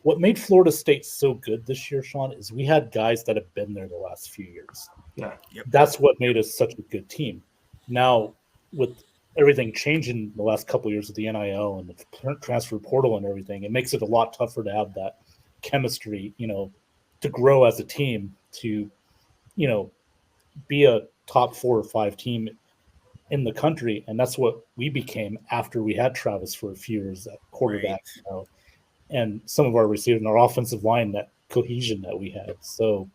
what made Florida State so good this year, Sean, is we had guys that have been there the last few years. Yeah. Yep. That's what made us such a good team. Now, with everything changing the last couple of years with the NIL and the transfer portal and everything, it makes it a lot tougher to have that chemistry, to grow as a team, to, be a top 4 or 5 team in the country. And that's what we became after we had Travis for a few years at quarterback, and some of our receivers and our offensive line, that cohesion that we had. So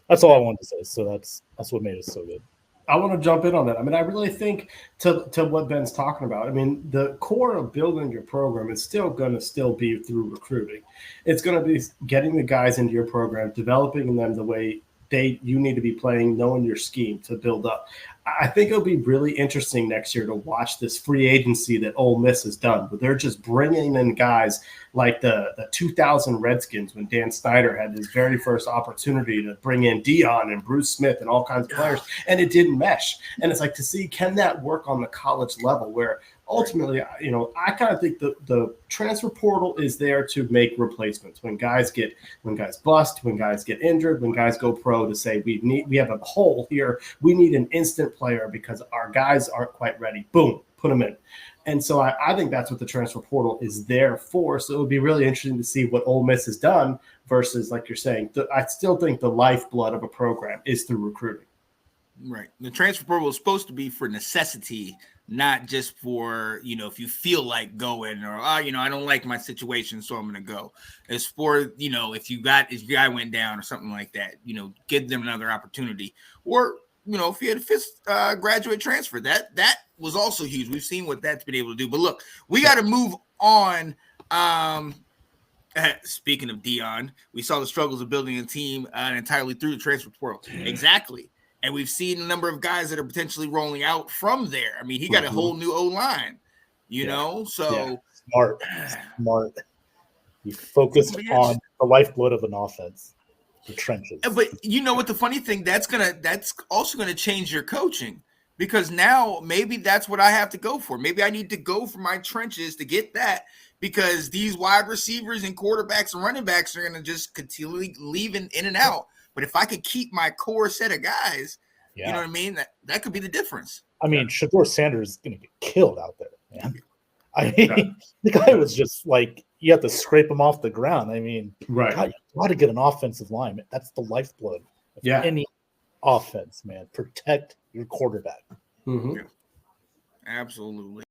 that's all I wanted to say. So that's what made us so good. I want to jump in on that. I mean, I really think to what Ben's talking about, I mean, the core of building your program is still going to be through recruiting. It's going to be getting the guys into your program, developing them the way you need to be playing, knowing your scheme to build up. I think it'll be really interesting next year to watch this free agency that Ole Miss has done, but they're just bringing in guys like the 2000 Redskins when Dan Snyder had his very first opportunity to bring in Dion and Bruce Smith and all kinds of players, and it didn't mesh. And it's like to see, can that work on the college level where ultimately, I kind of think the transfer portal is there to make replacements when guys bust, when guys get injured, when guys go pro, to say we have a hole here. We need an instant player because our guys aren't quite ready. Boom, put them in. And so I think that's what the transfer portal is there for. So it would be really interesting to see what Ole Miss has done versus, like you're saying, I still think the lifeblood of a program is through recruiting. Right. The transfer portal is supposed to be for necessity, not just for, if you feel like going or, I don't like my situation, so I'm going to go. It's for, if your guy went down or something like that, give them another opportunity. Or, if you had a fifth graduate transfer, that was also huge. We've seen what that's been able to do. But look, we got to move on. Speaking of Dion, we saw the struggles of building a team entirely through the transfer portal. Exactly. And we've seen a number of guys that are potentially rolling out from there. I mean, he got a whole new O-line, so smart. He focused on the lifeblood of an offense, the trenches. But you know what? The funny thing, that's also gonna change your coaching, because now maybe that's what I have to go for. Maybe I need to go for my trenches to get that, because these wide receivers and quarterbacks and running backs are gonna just continually leave in and out. But if I could keep my core set of guys, you know what I mean? That could be the difference. I mean, Shedeur Sanders is going to get killed out there, man. I mean, the guy was just like, you have to scrape him off the ground. I mean, right. God, you got to get an offensive lineman. That's the lifeblood of any offense, man. Protect your quarterback. Mm-hmm. Yeah. Absolutely.